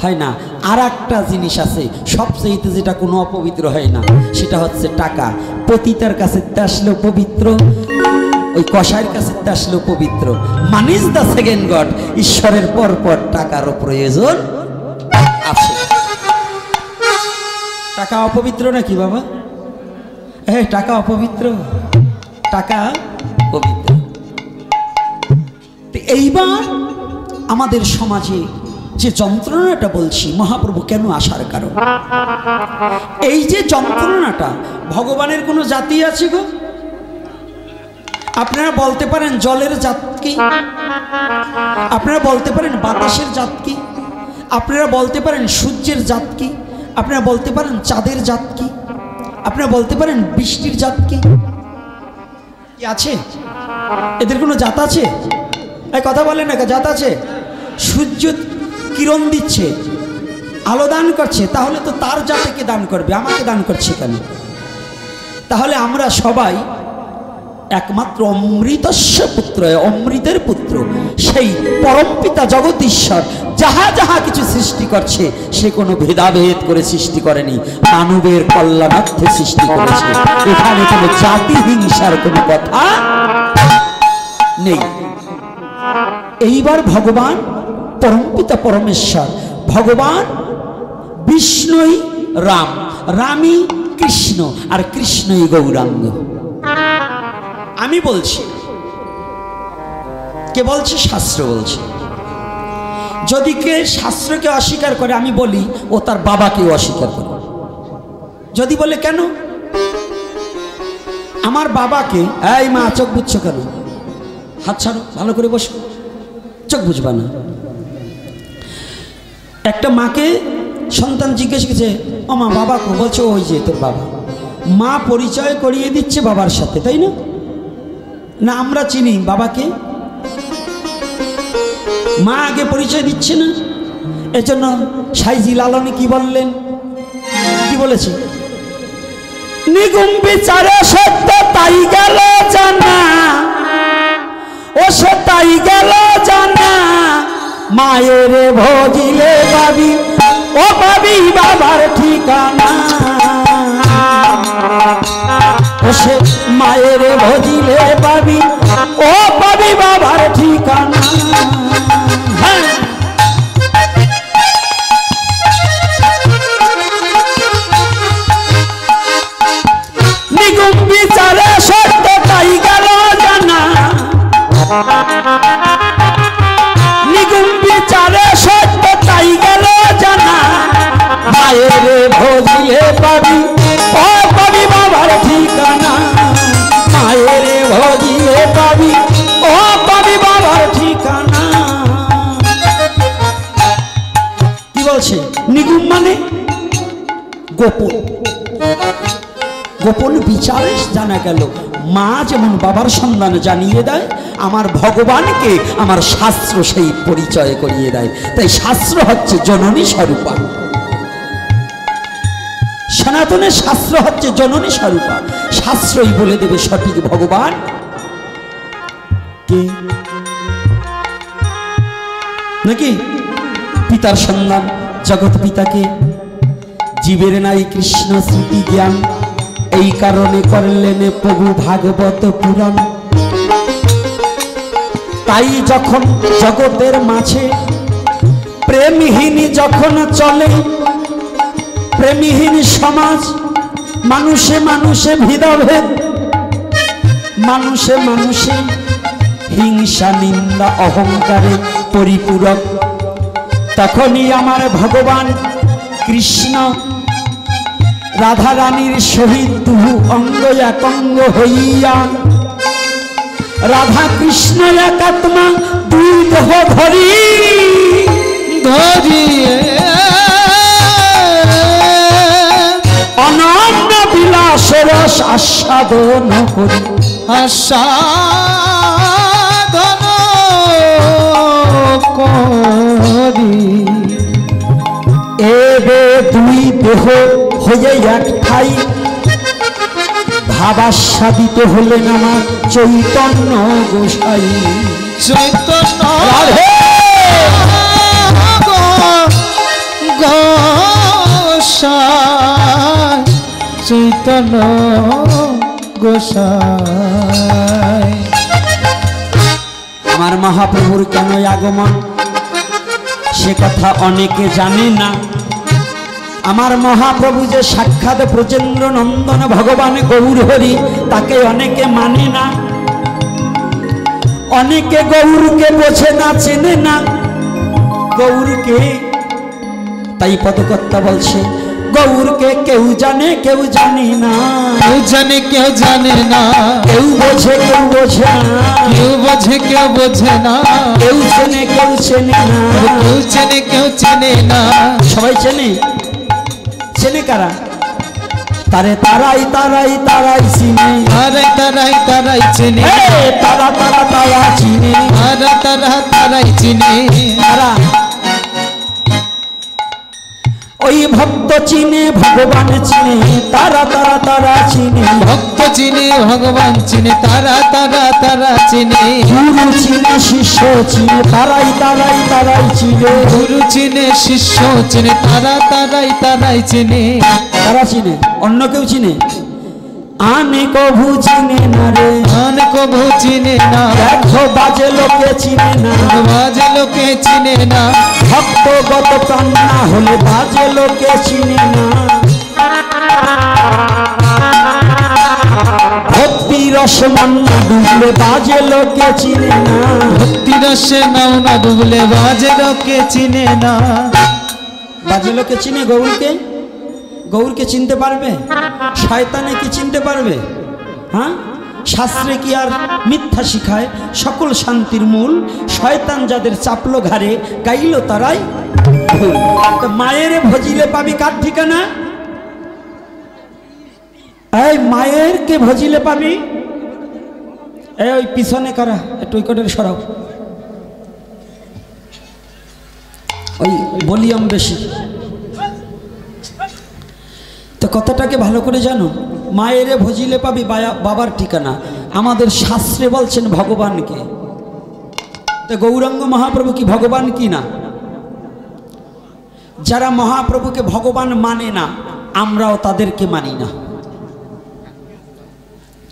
হয় না। আর একটা জিনিস আছে সবচেয়ে যেটা কোনো অপবিত্র হয় না, সেটা হচ্ছে টাকা। পতিতার কাছে আসলেও পবিত্র, ওই কসাইয়ের কাছে আসলেও পবিত্র। Money is the second god. ঈশ্বরের পর পর টাকারও প্রয়োজন আছে। টাকা অপবিত্র নাকি বাবা? টাকা অপবিত্র? টাকা পবিত্র। এইবার আমাদের সমাজে যে যন্ত্রণাটা বলছি, মহাপ্রভু কেন আসার কারণ, এই যে যন্ত্রণাটা, ভগবানের কোনো জাতি আছে গো? আপনারা বলতে পারেন জলের জাত কি? আপনারা বলতে পারেন বাতাসের জাত কি? আপনারা বলতে পারেন সূর্যের জাত কি? আপনারা বলতে পারেন চাঁদের জাত কি? আপনারা বলতে পারেন বৃষ্টির জাত কি? আছে? এদের কোনো জাত আছে? এই কথা বলেন না, জাত আছে? সূর্য কিরণ দিচ্ছে, আলো দান করছে, তাহলে তো তার জাতিকে দান করবে, আমাকে দান করছে কেন? তাহলে আমরা সবাই একমাত্র অমৃতস্য পুত্র, অমৃতের পুত্র। সেই পরমপিতা জগদীশ্বর যাহা যাহা কিছু সৃষ্টি করছে, সে কোনো ভেদাভেদ করে সৃষ্টি করেনি, মানবের কল্যাণার্থে সৃষ্টি করেছে। এখানে কোনো জাতি হিংসার কোনো কথা নেই। এইবার ভগবান পরমপিতা পরমেশ্বর, ভগবান বিষ্ণুই রাম, রামই কৃষ্ণ, আর কৃষ্ণই গৌরাঙ্গ। আমি বলছি, কে বলছে? শাস্ত্র বলছে। যদি কে শাস্ত্রকে অস্বীকার করে, আমি বলি ও তার বাবাকেও অস্বীকার করে। যদি বলে কেন? আমার বাবাকে, এই মা চোখ বুঝছো কেন? হাত ছাড়ো, ভালো করে বসো, চোখ বুঝবা না। একটা মাকে সন্তান জিজ্ঞেস করছে, ও মা বাবা কো? বলছে ওই যে তোর বাবা। মা পরিচয় করিয়ে দিচ্ছে বাবার সাথে, তাই না? না আমরা চিনি বাবাকে? মা আগে পরিচয় দিচ্ছে না। এজন্য সাইজি লালনে কি বললেন, কি বলেছে? নিগুম বিচারে সত্য তাই গেল জানা, ও সে তাই গেল জানা, মায়ের ভজিলে পাবি, ও পাবি বাবার ঠিকানা। ও সে মায়ের ভজিলে পাবি, ও পাবি বাবার ঠিকানা। নিগুম বিচারে সত্য তাই গেল জানা, নিগুম বিচারে সত্য তাই গেল জানা, মায়ের ভজিলে পাবি, ও পাবি বাবার ঠিকানা। মায়ের ভজিলে পাবি, ও পাবি বাবার ঠিকানা। কি বলছে? নিগুম মানে গোপন, গোপন বিচারে জানা গেল। মা যেমন বাবার সন্ধান জানিয়ে দেয়, আমার ভগবানকে আমার শাস্ত্র সেই পরিচয় করিয়ে দেয়। তাই শাস্ত্র হচ্ছে জননী স্বরূপা, সনাতনের শাস্ত্র হচ্ছে জননী স্বরূপা। শাস্ত্রই বলে দেবে সঠিক ভগবান কে, নাকি? পিতার সন্ধান জগৎ পিতাকে, জীবের নাই কৃষ্ণ স্মৃতি জ্ঞান, এই কারণে করলেন প্রভু ভাগবত পুরাণ। তাই যখন জগতের মাঝে প্রেমহীনী যখন চলে, প্রেমহীন সমাজ, মানুষে মানুষে ভেদাভেদ, মানুষে মানুষে হিংসা নিন্দা অহংকারে পরিপূরক, তখনই আমার ভগবান কৃষ্ণ রাধা রানীর সহিত দুহু অঙ্গ একঙ্গ হইয়া, রাধা কৃষ্ণ একাত্মা দুই দেহ ধরি ধরিয়ে অনন্য বিলাস রস আস্বাদন করি, আস্বাদন করি। এবে দুই দেহ হয়ে এক ঠাই, ভাবাস্বাদিত হলেন আমার চৈতন্য গোসাই। চৈতন্য গোসাই, চৈতন্য গোসাই। আমার মহাপ্রভুর কেন আগমন সে কথা অনেকে জানে না। আমার মহাপ্রভু যে সাক্ষাৎ ব্রজেন্দ্র নন্দন ভগবান গৌর হরি, তাকে অনেকে মানে না, অনেকে গৌরকে বোঝে না, চেনে না গৌরকে। তাই পদকর্তা বলছে গৌরকে কেউ জানে কেউ জানে না, কেউ জানে কেউ জানে না, কেউ বোঝে কেউ বোঝে না, কেউ বোঝে কেউ বোঝে না, কেউ চেনে কেউ চেনে না, কেউ চেনে কেউ চেনে না। সবাই চেনে, চেনে কারা? তারে তারাই তারাই তারাই চিনে, তারাই তারাই তারাই চিনে, তারা তারা তারা চিনে, তারা তারা তারাই চিনে। তারা ওই ভক্ত চিনে ভগবান চিনে, তারা তারা তারা চিনে, ভক্ত চিনে ভগবান চিনে, তারা তারা তারা চিনে, গুরু চিনে শিষ্য চিনে, তারাই তারাই তারাই চিনে, গুরু চিনে শিষ্য চিনে, তারা তারাই তারাই চিনে। তারা চিনে, অন্য কেউ চিনে? আনে কভু চিনে না রে, আনে কভু চিনে না, দেখো বাজে লোকে চিনে না, বাজে লোকে চিনে না, ভক্তগত প্রাণ না হলে বাজে লোকে চিনে না। ভক্তি রস মন না ডুবলে বাজে লোকে চিনে না, ভক্তি রসে নাও না ডুবলে বাজে লোকে চিনে না। বাজে লোকে চিনে গৌরকে? গৌরকে চিনতে পারবে? শয়তানে কি চিনতে পারবে? হ্যাঁ, শাস্ত্রে কি আর মিথ্যা শিখায়? সকল শান্তির মূল শয়তান যাদের চাপলো ঘাড়ে, গাইল তারাই ভুল। মায়ের ভজিলে পাবি কার ঠিকানা? এই মায়ের কে ভজিলে পাবি? এই ওই পিছনে কারা, একটু ওই কোটের সরাও, ওই ভলিউম বেশি। তো কথাটাকে ভালো করে জানো, মায়েরে ভজিলে পাবি বাবার ঠিকানা। আমাদের শাস্ত্রে বলছেন ভগবানকে। তো গৌরাঙ্গ মহাপ্রভু কি ভগবান কি না? যারা মহাপ্রভুকে ভগবান মানে না, আমরাও তাদেরকে মানি না।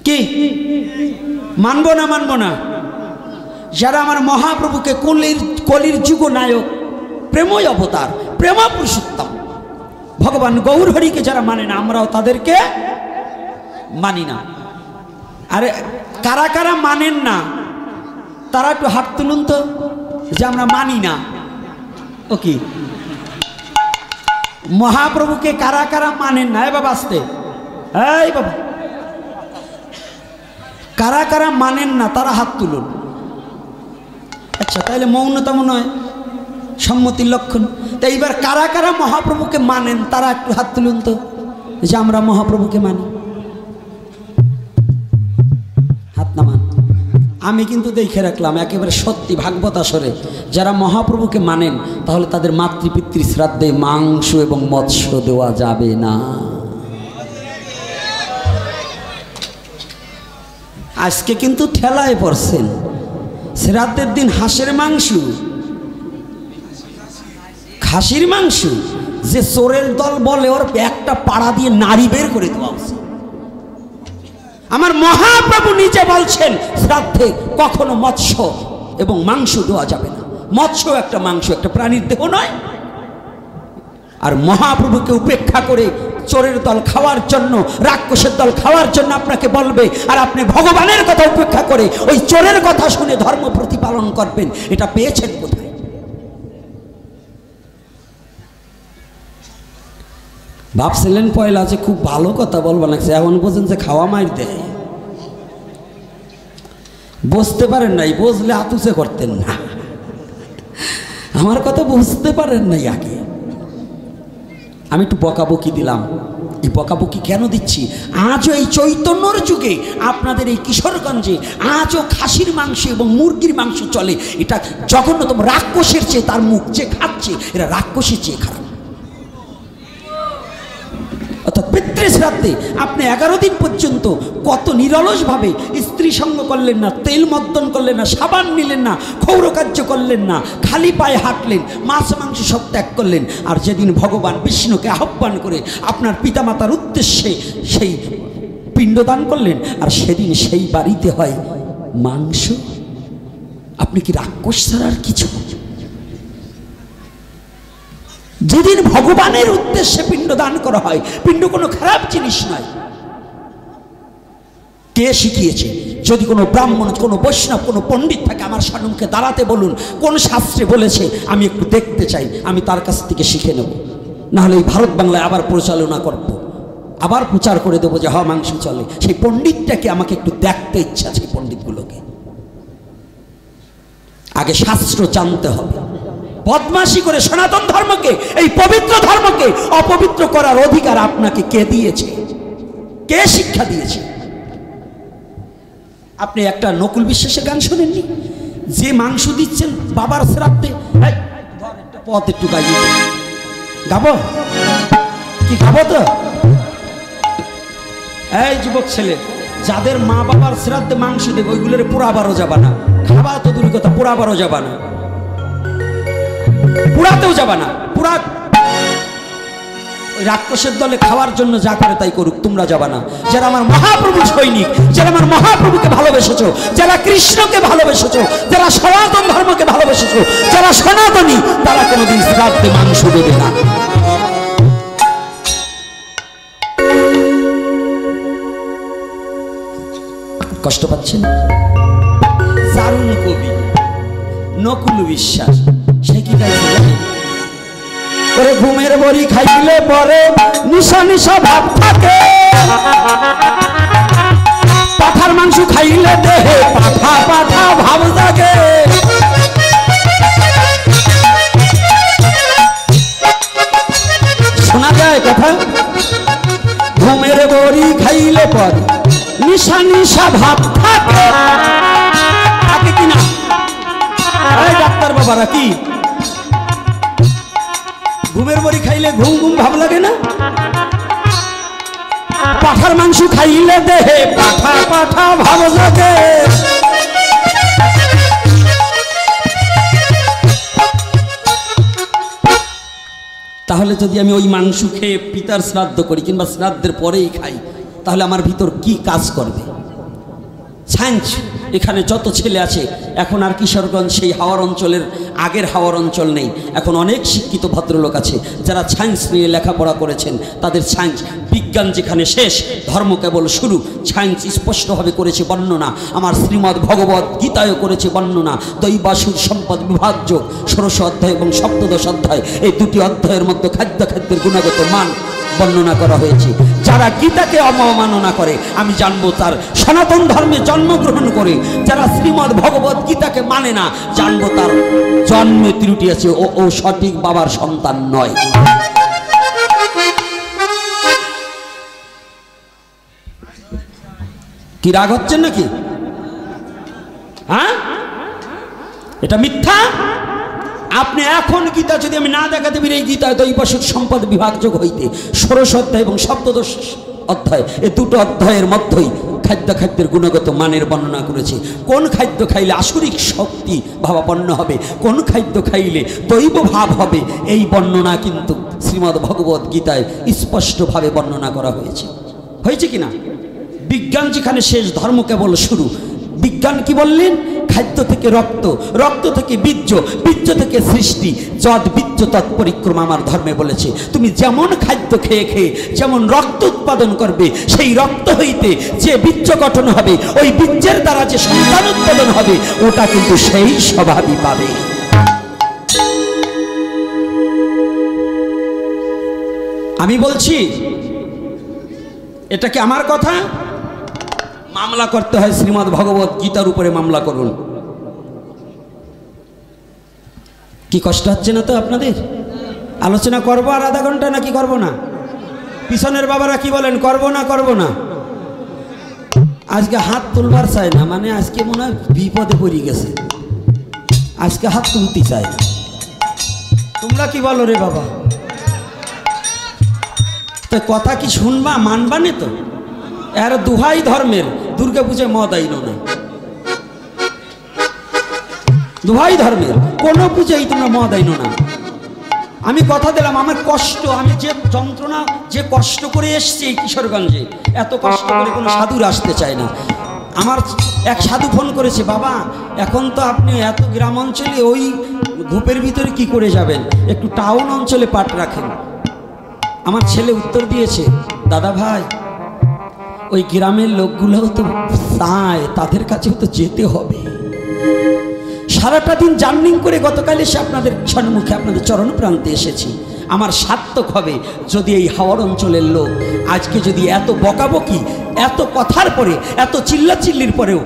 কি মানবো না? মানবো না। যারা আমার মহাপ্রভুকে কলির যুগ নায়ক, প্রেমই অবতার, প্রেমা পুরুষোত্তম ভগবান গৌর হরিকে যারা মানে না, আমরাও তাদেরকে মানি না। আরে কারা কারা মানেন না তারা একটু হাত তুলুন তো, যে আমরা মানি না। ও কি মহাপ্রভুকে কারা কারা মানেন না? এ বাবা আসতে, এই বাবা, কারা কারা মানেন না তারা হাত তুলুন। আচ্ছা, তাহলে মৌনতা মনে হয় সম্মতির লক্ষণ। তো এইবার কারা কারা মহাপ্রভুকে মানেন তারা একটু হাত তুলুন তো, যে আমরা মহাপ্রভুকে মানি। হাত নামান। আমি কিন্তু দেখে রাখলাম একেবারে সত্যি ভাগবত আসরে যারা মহাপ্রভুকে মানেন, তাহলে তাদের মাতৃপিতৃ শ্রাদ্ধে মাংস এবং মৎস্য দেওয়া যাবে না। আজকে কিন্তু ঠেলায় পড়ছেন। শ্রাদ্ধের দিন হাঁসের মাংস, খাসির মাংস, যে চোরের দল বলে ওর একটা পাড়া দিয়ে নাড়ি বের করে দেওয়া উচিত। আমার মহাপ্রভু নিজে বলছেন শ্রাদ্ধে কখনো মৎস্য এবং মাংস দেওয়া যাবে না। মৎস্য একটা মাংস, একটা প্রাণীর দেহ নয়। আর মহাপ্রভুকে উপেক্ষা করে চোরের দল খাওয়ার জন্য, রাক্ষসের দল খাওয়ার জন্য আপনাকে বলবে, আর আপনি ভগবানের কথা উপেক্ষা করে ওই চোরের কথা শুনে ধর্ম প্রতিপালন করবেন, এটা পেয়েছেন কোথায়? ভাবছিলেন পয়লা যে খুব ভালো কথা বলবো লাগছে, এখন বোঝেন যে খাওয়া মার দেয়। বুঝতে পারেন নাই, বুঝলে আতুসে করতেন না। আমার কথা বুঝতে পারেন নাই আগে। আমি একটু বকাবকি দিলাম। এই বকাবকি কেন দিচ্ছি? আজও এই চৈতন্যর যুগে আপনাদের এই কিশোরগঞ্জে আজও খাসির মাংস এবং মুরগির মাংস চলে। এটা জঘন্যতম। রাক্ষসের চেয়ে তার মুখ যে খাচ্ছে, এরা রাক্ষসের চেয়ে খারাপ। অর্থাৎ পিতৃশ্রাদ্ধে আপনি 11 দিন পর্যন্ত কত নিরলসভাবে স্ত্রী সঙ্গ করলেন না, তেল মর্দন করলেন না, সাবান নিলেন না, ক্ষৌরকার্য করলেন না, খালি পায়ে হাঁটলেন, মাছ মাংস সব ত্যাগ করলেন। আর যেদিন ভগবান বিষ্ণুকে আহ্বান করে আপনার পিতামাতার উদ্দেশ্যে সেই পিণ্ডদান করলেন, আর সেদিন সেই বাড়িতে হয় মাংস, আপনি কি রাক্ষস ছাড়া আর কিছু? যেদিন ভগবানের উদ্দেশ্যে পিণ্ড দান করা হয়, পিণ্ড কোনো খারাপ জিনিস নয়। কে শিখিয়েছে? যদি কোনো ব্রাহ্মণ, কোনো বৈষ্ণব, কোনো পণ্ডিত থাকে আমার সম্মুখে দাঁড়াতে বলুন, কোন শাস্ত্রে বলেছে, আমি একটু দেখতে চাই, আমি তার কাছ থেকে শিখে নেব। নাহলে এই ভারত বাংলায় আবার পরিচালনা করব, আবার প্রচার করে দেবো যে মাংস চলে। সেই পণ্ডিতটাকে আমাকে একটু দেখতে ইচ্ছা, সেই পণ্ডিতগুলোকে আগে শাস্ত্র জানতে হবে। বদমাশি করে সনাতন ধর্মকে, এই পবিত্র ধর্মকে অপবিত্র করার অধিকার আপনাকে কে দিয়েছে? কে শিক্ষা দিয়েছে? আপনি একটা নকুল বিশ্বাসের গান শোনেননি? যে মাংস দিচ্ছেন বাবার শ্রাদ্ধে, একটা পথ একটু গাইয়ে গাবো কি? গাবো তো? এই যুবক ছেলে, যাদের মা বাবার শ্রাদ্ধে মাংস দেবে ওইগুলোর পোড়াবারও যাবা না, খাবা তো দূরের কথা, পোড়াবারও যাবা না, পুরাতেও যাবা না। পুরা রাক্ষসের দলে খাওয়ার জন্য যা করে তাই করুক, তোমরা যাবা না। যারা আমার মহাপ্রভু সৈনিক, যারা আমার মহাপ্রভুকে ভালোবেসেছো, যারা কৃষ্ণকে ভালোবেসেছো, যারা সনাতন ধর্মকে ভালোবেসেছো, যারা সনাতনী, তারা কোনোদিন শ্রাদ্ধে মাংস দেবে না। কষ্ট পাচ্ছেন? দারুণ কবি নকুল বিশ্বাস, সে কি গাইছে জানেন? ওরে ঘুমের বড়ি খাইলে পরে নিশা নিশা ভাব থাকে, পাঠার মাংস খাইলে দেহে পাঠা পাঠা ভাব জাগে। শোনা যায় কথা? ঘুমের বড়ি খাইলে পরে নিশা নিশা ভাব থাকে, থাকে কিনা? এই ডাক্তার বাবারা, কি ঘুমের বড়ি খাইলে ঘুম ঘুম ভাব লাগে না? পাঠার মাংস খাইলে দেহে পাঠা পাঠা ভাব জাগে। তাহলে যদি আমি ওই মাংস খেয়ে পিতার শ্রাদ্ধ করি কিংবা শ্রাদ্ধের পরেই খাই, তাহলে আমার ভিতর কি কাজ করবে? সায়েন্স, এখানে যত ছেলে আছে, এখন আর কিশোরগঞ্জ সেই হাওয়ার অঞ্চলের আগের হাওয়ার অঞ্চল নেই। এখন অনেক শিক্ষিত ভদ্রলোক আছে যারা সায়েন্স নিয়ে লেখাপড়া করেছেন। তাদের সায়েন্স, বিজ্ঞান যেখানে শেষ, ধর্ম কেবল শুরু। সায়েন্স স্পষ্টভাবে করেছে বর্ণনা, আমার শ্রীমদ্ ভগবত গীতায়ও করেছে বর্ণনা। দৈবাসুর সম্পদ বিভাগযোগ 16 অধ্যায় এবং সপ্তদশ অধ্যায়, এই দুটি অধ্যায়ের মধ্যে খাদ্যের গুণগত মান বর্ণনা করা হয়েছে। যারা গীতাকে অবমাননা করে, আমি জানবো তার সনাতন ধর্মে জন্মগ্রহণ করে। যারা শ্রীমদ্ ভগবত গীতাকে মানে না, জানবো তার জন্মে ত্রুটি আছে, ও সঠিক বাবার সন্তান নয়। কি রাগ হচ্ছেন নাকি? হ্যাঁ, এটা মিথ্যা। আপনি এখন গীতা যদি আমি না দেখাতে পারি, এই গীতা দৈবাসুর সম্পদ বিভাগযোগ হইতে 16 অধ্যায় এবং সপ্তদশ অধ্যায়, এই দুটো অধ্যায়ের মধ্যেই খাদ্যের গুণগত মানের বর্ণনা করেছে। কোন খাদ্য খাইলে আসরিক শক্তি ভাবাপন্ন হবে, কোন খাদ্য খাইলে দৈব ভাব হবে, এই বর্ণনা কিন্তু শ্রীমদ্ ভগবত গীতায় স্পষ্টভাবে বর্ণনা করা হয়েছে। হয়েছে কিনা? বিজ্ঞান যেখানে শেষ, ধর্ম কেবল শুরু। বিজ্ঞান কি বললেন? খাদ্য থেকে রক্ত, রক্ত থেকে বীর্য, বীর্য থেকে সৃষ্টি, যদ বীর্য তৎপরিক্রমা আমার ধর্মে বলেছে। তুমি যেমন খাদ্য খেয়ে খেয়ে যেমন রক্ত উৎপাদন করবে, সেই রক্ত হইতে যে বীর্য গঠন হবে, ওই বীর্যের দ্বারা যে সন্তান উৎপাদন হবে, ওটা কিন্তু সেই স্বভাবই পাবে। আমি বলছি, এটা কি আমার কথা? মামলা করতে হয় শ্রীমদ্ ভগবত গীতার উপরে মামলা করুন। কি কষ্ট হচ্ছে না তো আপনাদের? আলোচনা করবো আর আধা ঘন্টা, নাকি করবো না? পিছনের বাবারা কি বলেন, করবো না করবো না? আজকে হাত তুলবার চায় না, মানে আজকে মনে হয় বিপদে পড়ে গেছে, আজকে হাত তুলতে চায় না। তোমরা কি বলো রে বাবা? তো কথা কি শুনবা, মানবা নে তো? এর দুহাই ধর্মের, দুর্গা পূজায় মদ আইনো না, দুহাই ধর্মের কোনো পূজায় তোমরা মদ আইনো না। আমি কথা দিলাম, আমার কষ্ট, আমি যে যন্ত্রণা, যে কষ্ট করে এসছি এই কিশোরগঞ্জে, এত কষ্ট করে কোনো সাধুর আসতে চায় না। আমার এক সাধু ফোন করেছে, বাবা এখন তো আপনি এত গ্রাম অঞ্চলে ওই ঘুপের ভিতরে কি করে যাবেন, একটু টাউন অঞ্চলে পাট রাখেন। আমার ছেলে উত্তর দিয়েছে, দাদা ভাই ওই গ্রামের লোকগুলোও তো চায়, তাদের কাছেও তো যেতে হবে। সারাটা দিন জার্নিং করে গতকাল এসে আপনাদের সম্মুখে, আপনাদের চরণ প্রান্তে এসেছি। আমার সার্থক হবে যদি এই হাওড় অঞ্চলের লোক আজকে যদি এত বকাবকি, এত কথার পরে, এত চিল্লাচিল্লির পরেও